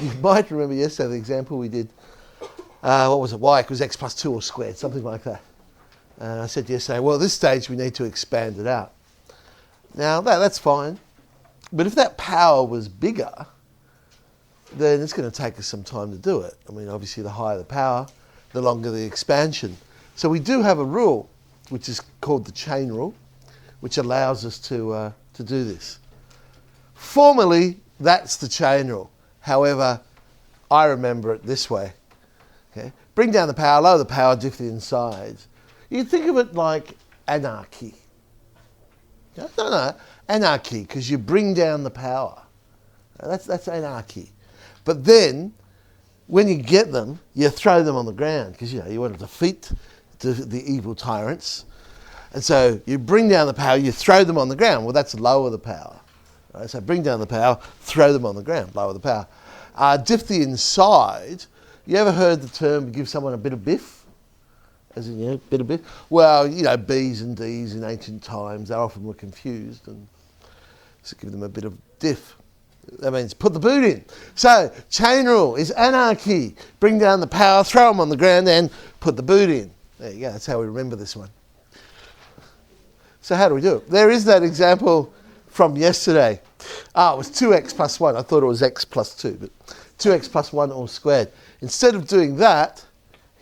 You might remember yesterday the example we did, what was it, y equals x plus 2 all squared, something like that. I said yesterday, well, at this stage we need to expand it out. Now, that's fine. But if that power was bigger, then it's going to take us some time to do it. I mean, obviously, the higher the power, the longer the expansion. So we do have a rule, which is called the chain rule, which allows us to do this. Formally, that's the chain rule. However, I remember it this way. Okay? Bring down the power, lower the power, diff the insides. You think of it like anarchy. No, anarchy, because you bring down the power. That's anarchy. But then, when you get them, you throw them on the ground, because you want to defeat the evil tyrants. And so you bring down the power, you throw them on the ground. Well, that's lower the power. Right? So bring down the power, throw them on the ground, lower the power. Diff the inside. You ever heard the term give someone a bit of biff? As in, bit of biff? Well, B's and D's in ancient times, they often were confused, and so give them a bit of diff. That means put the boot in. So, chain rule is anarchy. Bring down the power, throw them on the ground, and put the boot in. There you go, that's how we remember this one. So how do we do it? There is that example from yesterday. It was 2x plus 1. I thought it was x plus 2, but 2x plus 1 all squared. Instead of doing that,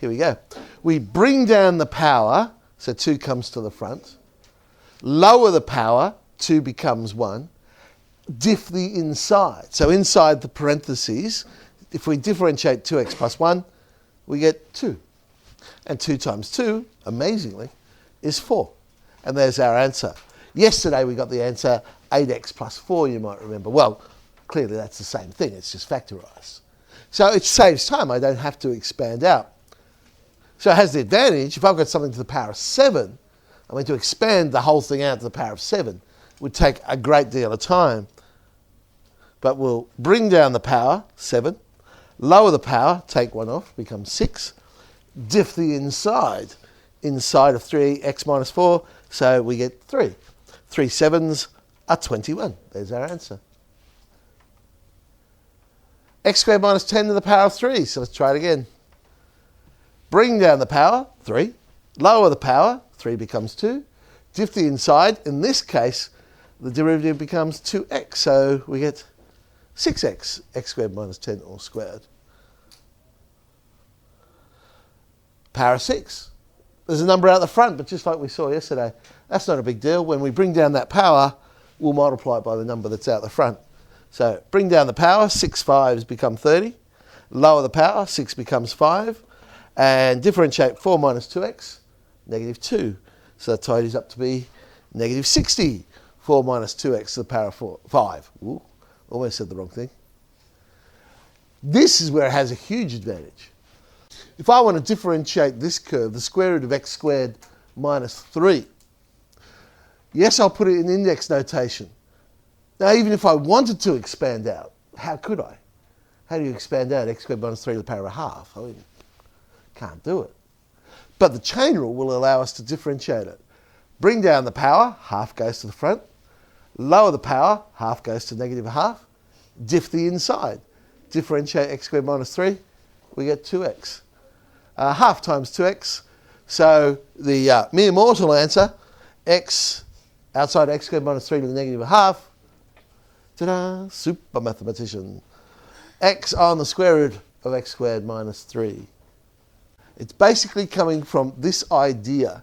here we go. We bring down the power, so 2 comes to the front. Lower the power, 2 becomes 1. Diff the inside. So inside the parentheses, if we differentiate 2x plus 1, we get 2. And 2 times 2, amazingly, is 4. And there's our answer. Yesterday we got the answer 8x plus 4, you might remember. Well, clearly that's the same thing, it's just factorised. So it saves time, I don't have to expand out. So it has the advantage, if I've got something to the power of 7, I mean to expand the whole thing out to the power of 7 would take a great deal of time. But we'll bring down the power, 7, lower the power, take 1 off, becomes 6, diff the inside of 3x minus 4, so we get 3. 3 7s are 21. There's our answer. X squared minus 10 to the power of 3, so let's try it again. Bring down the power, 3. Lower the power, 3 becomes 2. Diff the inside, in this case, the derivative becomes 2x, so we get 6x, x squared minus 10 all squared. Power of 6. There's a number out the front, but just like we saw yesterday, that's not a big deal. When we bring down that power, we'll multiply it by the number that's out the front. So bring down the power, 6 5s become 30. Lower the power, 6 becomes 5. And differentiate 4 minus 2x, negative 2. So that tidies up to be negative 60. 4 minus 2x to the power of 5. Ooh, almost said the wrong thing. This is where it has a huge advantage. If I want to differentiate this curve, the square root of x squared minus 3, yes, I'll put it in index notation. Now, even if I wanted to expand out, how could I? How do you expand out x squared minus 3 to the power of half? I mean, can't do it. But the chain rule will allow us to differentiate it. Bring down the power, half goes to the front. Lower the power, half goes to negative half. Diff the inside. Differentiate x squared minus 3, we get 2x. Half times 2x, so the mere mortal answer, x outside x squared minus 3 to the negative half, ta-da, super mathematician, x on the square root of x squared minus 3. It's basically coming from this idea.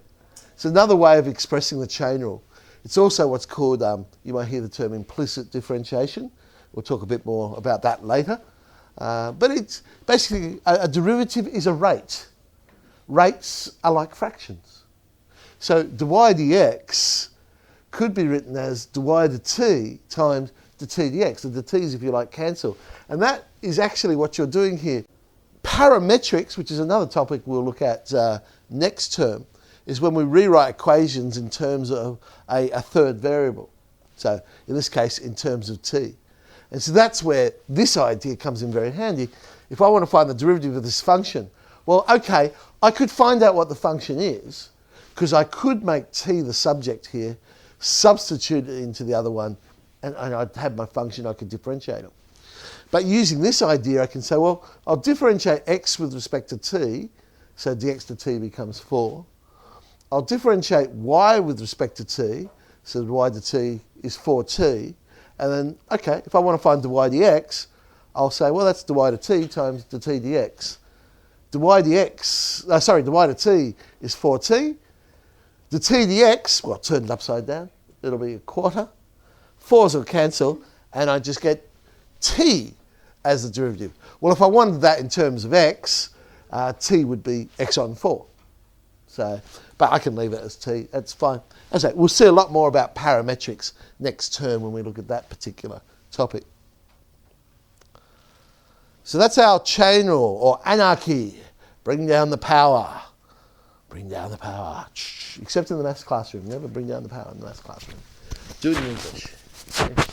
It's another way of expressing the chain rule. It's also what's called, you might hear the term implicit differentiation. We'll talk a bit more about that later. But it's basically, a derivative is a rate. Rates are like fractions. So dy dx could be written as dy dt times dt dx. The dt's, if you like, cancel. And that is actually what you're doing here. Parametrics, which is another topic we'll look at next term, is when we rewrite equations in terms of a third variable. So in this case, in terms of t. And so that's where this idea comes in very handy. If I want to find the derivative of this function, well, okay, I could find out what the function is, because I could make t the subject here, substitute it into the other one, and I'd have my function, I could differentiate it. But using this idea, I can say, well, I'll differentiate x with respect to t, so dx to t becomes 4. I'll differentiate y with respect to t, so y to t is 4t. And then, okay, if I want to find dy dx, I'll say, well, that's dy to t times dt dx. dy to t is 4t. Dt dx, well, turn it upside down. It'll be a quarter. 4's will cancel, and I just get t as the derivative. Well, if I wanted that in terms of x, t would be x on 4. So, but I can leave it as t. That's fine. As I say, we'll see a lot more about parametrics next term when we look at that particular topic. So that's our chain rule, or anarchy. Bring down the power. Bring down the power. Except in the maths classroom. Never bring down the power in the maths classroom. Do it in English. Okay?